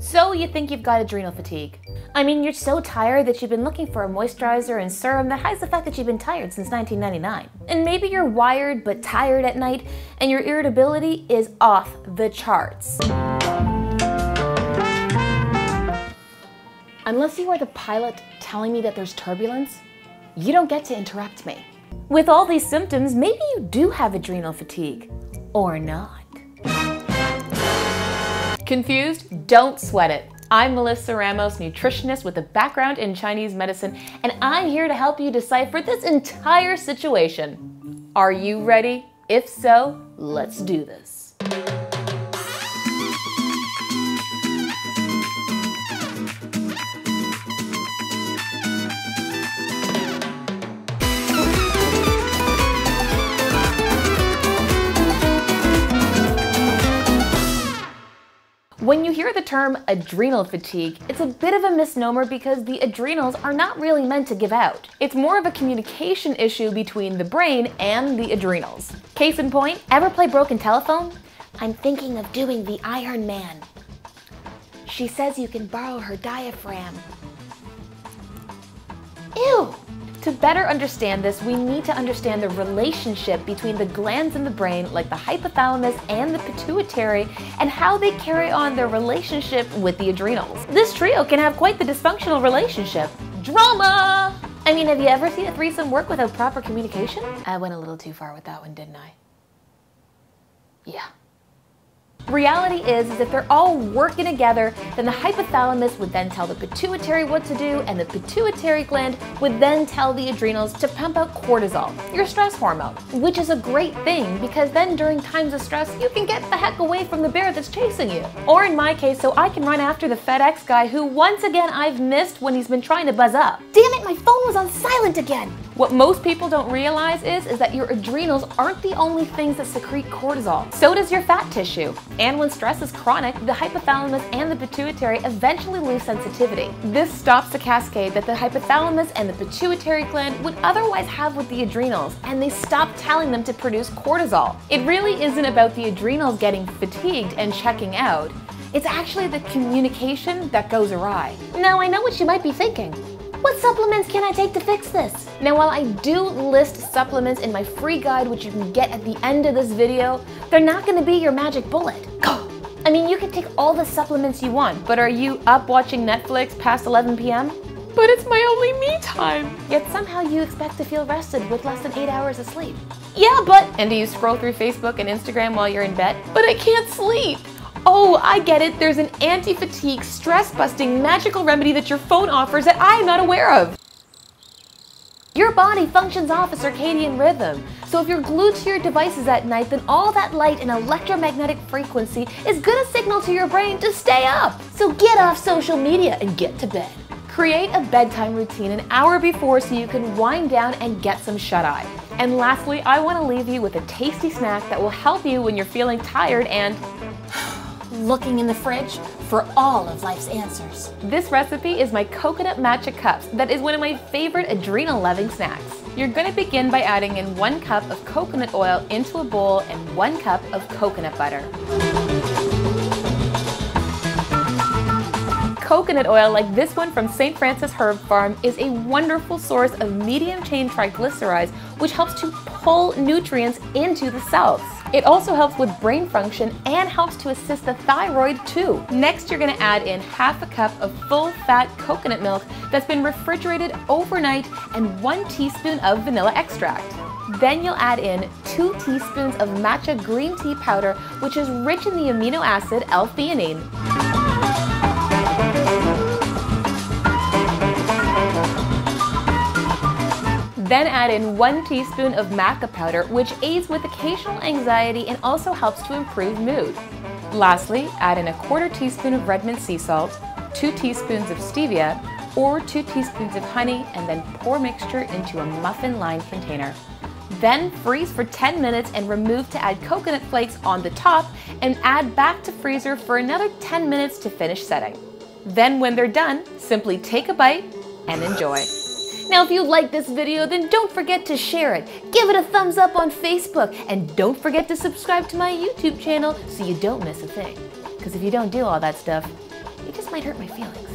So you think you've got adrenal fatigue. I mean, you're so tired that you've been looking for a moisturizer and serum that hides the fact that you've been tired since 1999. And maybe you're wired but tired at night and your irritability is off the charts. Unless you are the pilot telling me that there's turbulence, you don't get to interrupt me. With all these symptoms, maybe you do have adrenal fatigue. Or not. Confused? Don't sweat it. I'm Melissa Ramos, nutritionist with a background in Chinese medicine, and I'm here to help you decipher this entire situation. Are you ready? If so, let's do this. When you hear the term adrenal fatigue, it's a bit of a misnomer because the adrenals are not really meant to give out. It's more of a communication issue between the brain and the adrenals. Case in point, ever play broken telephone? I'm thinking of doing the Iron Man. She says you can borrow her diaphragm. Ew! To better understand this, we need to understand the relationship between the glands in the brain, like the hypothalamus and the pituitary, and how they carry on their relationship with the adrenals. This trio can have quite the dysfunctional relationship. Drama! I mean, have you ever seen a threesome work without proper communication? I went a little too far with that one, didn't I? Yeah. Reality is if they're all working together, then the hypothalamus would then tell the pituitary what to do, and the pituitary gland would then tell the adrenals to pump out cortisol, your stress hormone, which is a great thing because then during times of stress, you can get the heck away from the bear that's chasing you. Or in my case, so I can run after the FedEx guy who once again I've missed when he's been trying to buzz up. Damn it, my phone was on silent again. What most people don't realize is that your adrenals aren't the only things that secrete cortisol. So does your fat tissue. And when stress is chronic, the hypothalamus and the pituitary eventually lose sensitivity. This stops the cascade that the hypothalamus and the pituitary gland would otherwise have with the adrenals, and they stop telling them to produce cortisol. It really isn't about the adrenals getting fatigued and checking out. It's actually the communication that goes awry. Now, I know what you might be thinking. What supplements can I take to fix this? Now, while I do list supplements in my free guide, which you can get at the end of this video, they're not gonna be your magic bullet. I mean, you can take all the supplements you want, but are you up watching Netflix past 11 p.m.? But it's my only me time. Yet somehow you expect to feel rested with less than 8 hours of sleep. Yeah, but, and do you scroll through Facebook and Instagram while you're in bed? But I can't sleep. Oh, I get it. There's an anti-fatigue, stress-busting, magical remedy that your phone offers that I'm not aware of. Your body functions off a circadian rhythm. So if you're glued to your devices at night, then all that light and electromagnetic frequency is gonna signal to your brain to stay up. So get off social media and get to bed. Create a bedtime routine an hour before so you can wind down and get some shut-eye. And lastly, I wanna leave you with a tasty snack that will help you when you're feeling tired and looking in the fridge for all of life's answers. This recipe is my coconut matcha cups that is one of my favorite adrenal-loving snacks. You're gonna begin by adding in 1 cup of coconut oil into a bowl and 1 cup of coconut butter. Coconut oil like this one from St. Francis Herb Farm is a wonderful source of medium-chain triglycerides which helps to pull nutrients into the cells. It also helps with brain function and helps to assist the thyroid too. Next, you're gonna add in ½ a cup of full-fat coconut milk that's been refrigerated overnight and 1 teaspoon of vanilla extract. Then you'll add in 2 teaspoons of matcha green tea powder, which is rich in the amino acid L-theanine. Then add in 1 teaspoon of maca powder, which aids with occasional anxiety and also helps to improve mood. Lastly, add in 1/4 teaspoon of red mint sea salt, 2 teaspoons of stevia, or 2 teaspoons of honey, and then pour mixture into a muffin-lined container. Then freeze for 10 minutes and remove to add coconut flakes on the top and add back to freezer for another 10 minutes to finish setting. Then when they're done, simply take a bite and enjoy. Now, if you like this video, then don't forget to share it. Give it a thumbs up on Facebook, and don't forget to subscribe to my YouTube channel so you don't miss a thing. Because if you don't do all that stuff, You just might hurt my feelings.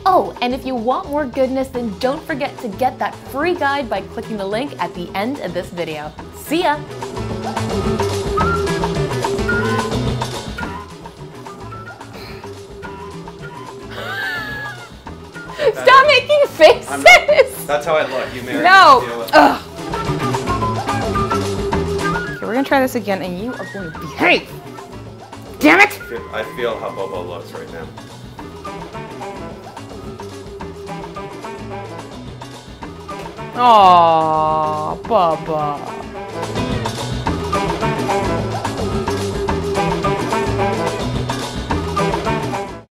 Oh, and if you want more goodness, then don't forget to get that free guide by clicking the link at the end of this video. See ya! Stop making faces! That's how I look. You married No! me to deal with Ugh. Okay, we're gonna try this again, and you are going to behave! Damn it! I feel how Bobo looks right now. Aww, Bubba.